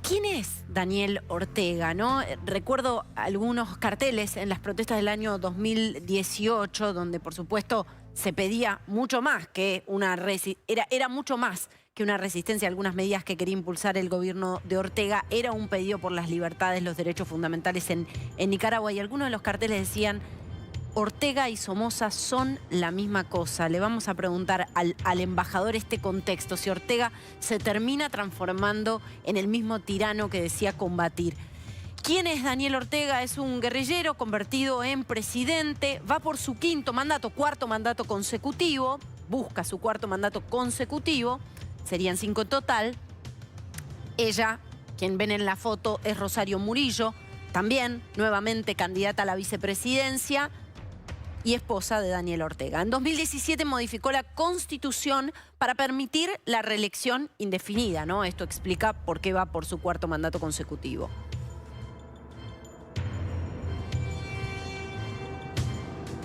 ¿Quién es Daniel Ortega, no? Recuerdo algunos carteles en las protestas del año 2018, donde por supuesto se pedía mucho más que era mucho más que una resistencia a algunas medidas que quería impulsar el gobierno de Ortega. Era un pedido por las libertades, los derechos fundamentales en Nicaragua. Y algunos de los carteles decían: Ortega y Somoza son la misma cosa. Le vamos a preguntar al embajador este contexto, si Ortega se termina transformando en el mismo tirano que decía combatir. ¿Quién es Daniel Ortega? Es un guerrillero convertido en presidente, va por su cuarto mandato consecutivo, busca su cuarto mandato consecutivo, serían 5 en total. Ella, quien ven en la foto, es Rosario Murillo, también nuevamente candidata a la vicepresidencia y esposa de Daniel Ortega. En 2017 modificó la Constitución para permitir la reelección indefinida, ¿no? Esto explica por qué va por su cuarto mandato consecutivo.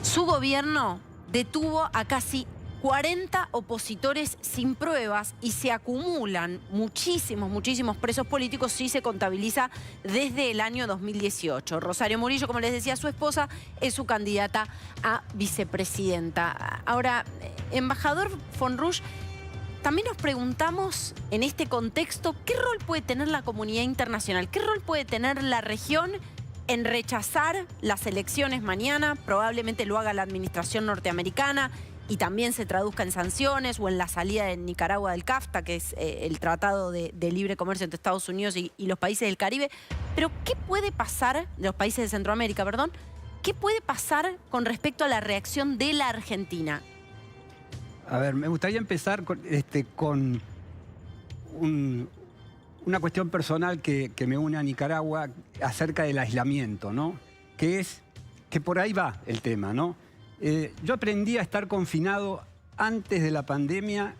Su gobierno detuvo a casi 40 opositores sin pruebas y se acumulan muchísimos presos políticos si se contabiliza desde el año 2018. Rosario Murillo, como les decía, su esposa, es su candidata a vicepresidenta. Ahora, embajador von Rusch, también nos preguntamos en este contexto qué rol puede tener la comunidad internacional, qué rol puede tener la región en rechazar las elecciones mañana. Probablemente lo haga la administración norteamericana y también se traduzca en sanciones o en la salida de Nicaragua del CAFTA, que es el Tratado de Libre Comercio entre Estados Unidos y los países del Caribe. Pero, ¿qué puede pasar, de los países de Centroamérica, perdón? ¿Qué puede pasar con respecto a la reacción de la Argentina? A ver, me gustaría empezar con una cuestión personal que me une a Nicaragua acerca del aislamiento, ¿no? Que por ahí va el tema, ¿no? Yo aprendí a estar confinado antes de la pandemia,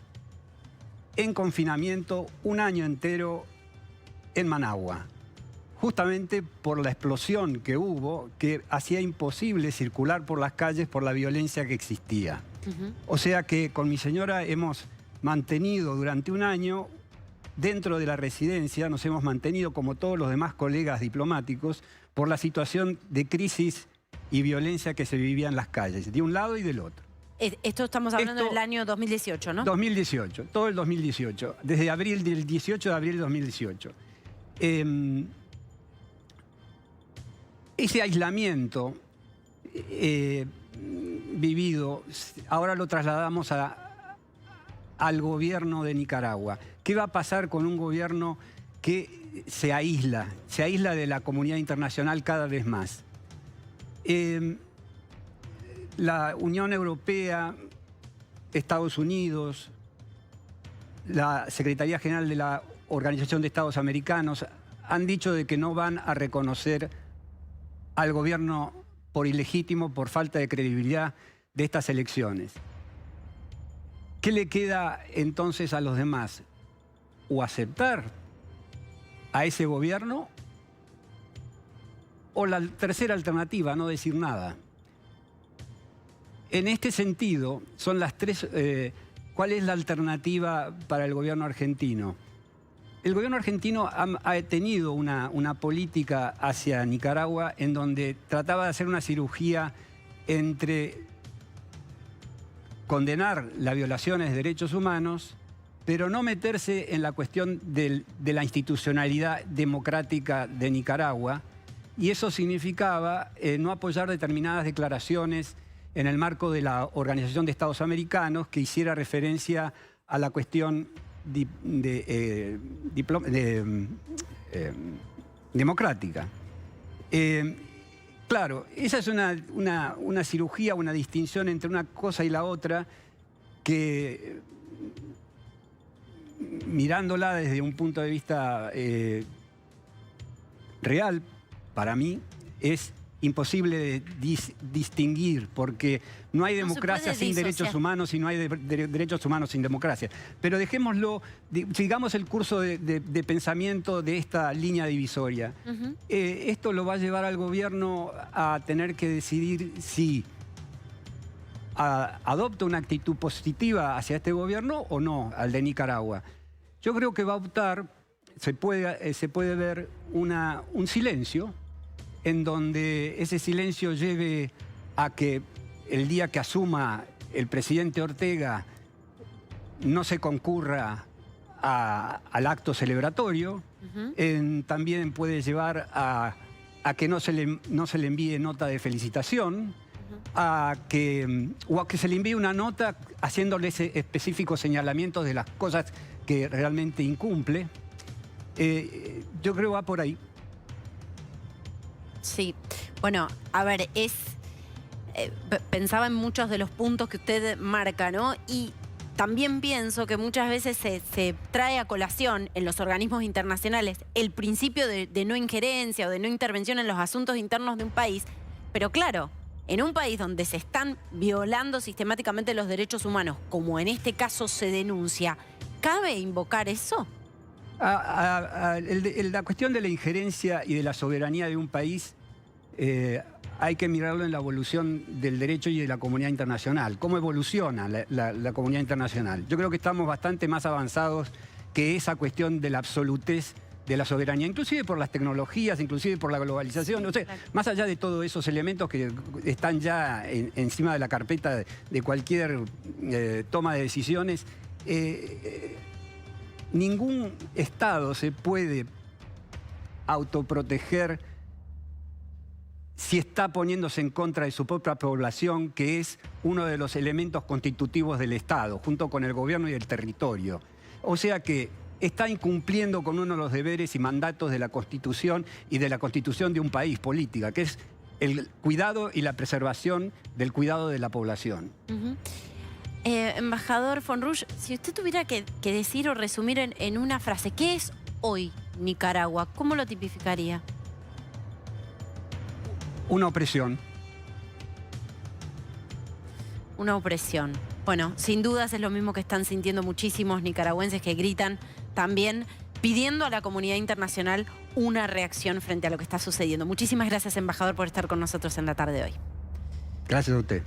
en confinamiento, un año entero en Managua, justamente por la explosión que hubo, que hacía imposible circular por las calles por la violencia que existía. O sea que con mi señora hemos mantenido durante un año, dentro de la residencia, nos hemos mantenido como todos los demás colegas diplomáticos por la situación de crisis y violencia que se vivía en las calles, de un lado y del otro. Esto estamos hablando del año 2018, ¿no? 2018, todo el 2018, desde abril del 18 de abril de 2018. Ese aislamiento vivido, ahora lo trasladamos al gobierno de Nicaragua. ¿Qué va a pasar con un gobierno que se aísla de la comunidad internacional cada vez más? La Unión Europea, Estados Unidos, la Secretaría General de la Organización de Estados Americanos han dicho de que no van a reconocer al gobierno por ilegítimo, por falta de credibilidad de estas elecciones. ¿Qué le queda entonces a los demás? O aceptar a ese gobierno, o la tercera alternativa, no decir nada. En este sentido, son las tres. ¿Cuál es la alternativa para el gobierno argentino? El gobierno argentino ha tenido una política hacia Nicaragua en donde trataba de hacer una cirugía entre condenar las violaciones de derechos humanos, pero no meterse en la cuestión de la institucionalidad democrática de Nicaragua, y eso significaba no apoyar determinadas declaraciones en el marco de la Organización de Estados Americanos que hiciera referencia a la cuestión democrática. Claro, esa es una cirugía, una distinción entre una cosa y la otra que, mirándola desde un punto de vista real, para mí, es imposible de distinguir, porque no hay democracia sin derechos humanos y no hay derechos humanos sin democracia. Pero dejémoslo, sigamos el curso de pensamiento de esta línea divisoria. Esto lo va a llevar al gobierno a tener que decidir si adopta una actitud positiva hacia este gobierno o no, al de Nicaragua. Yo creo que va a optar, se puede ver un silencio en donde ese silencio lleve a que el día que asuma el presidente Ortega no se concurra al acto celebratorio. También puede llevar a que no se le envíe nota de felicitación, o a que se le envíe una nota haciéndole específicos señalamientos de las cosas que realmente incumple. Yo creo que va por ahí. Sí, bueno, a ver, pensaba en muchos de los puntos que usted marca, ¿no? Y también pienso que muchas veces se trae a colación en los organismos internacionales el principio de no injerencia o de no intervención en los asuntos internos de un país, pero claro, en un país donde se están violando sistemáticamente los derechos humanos, como en este caso se denuncia, ¿cabe invocar eso? La cuestión de la injerencia y de la soberanía de un país hay que mirarlo en la evolución del derecho y de la comunidad internacional. ¿Cómo evoluciona la comunidad internacional? Yo creo que estamos bastante más avanzados que esa cuestión de la absolutez de la soberanía, inclusive por las tecnologías, inclusive por la globalización. O sea, más allá de todos esos elementos que están ya encima de la carpeta de cualquier toma de decisiones, ningún Estado se puede autoproteger si está poniéndose en contra de su propia población, que es uno de los elementos constitutivos del Estado, junto con el gobierno y el territorio. O sea que está incumpliendo con uno de los deberes y mandatos de la Constitución y de la Constitución de un país, política, que es el cuidado y la preservación del cuidado de la población. Embajador von Rusch, si usted tuviera que decir o resumir en una frase, ¿qué es hoy Nicaragua? ¿Cómo lo tipificaría? Una opresión. Una opresión. Bueno, sin dudas es lo mismo que están sintiendo muchísimos nicaragüenses que gritan también pidiendo a la comunidad internacional una reacción frente a lo que está sucediendo. Muchísimas gracias, embajador, por estar con nosotros en la tarde de hoy. Gracias a usted.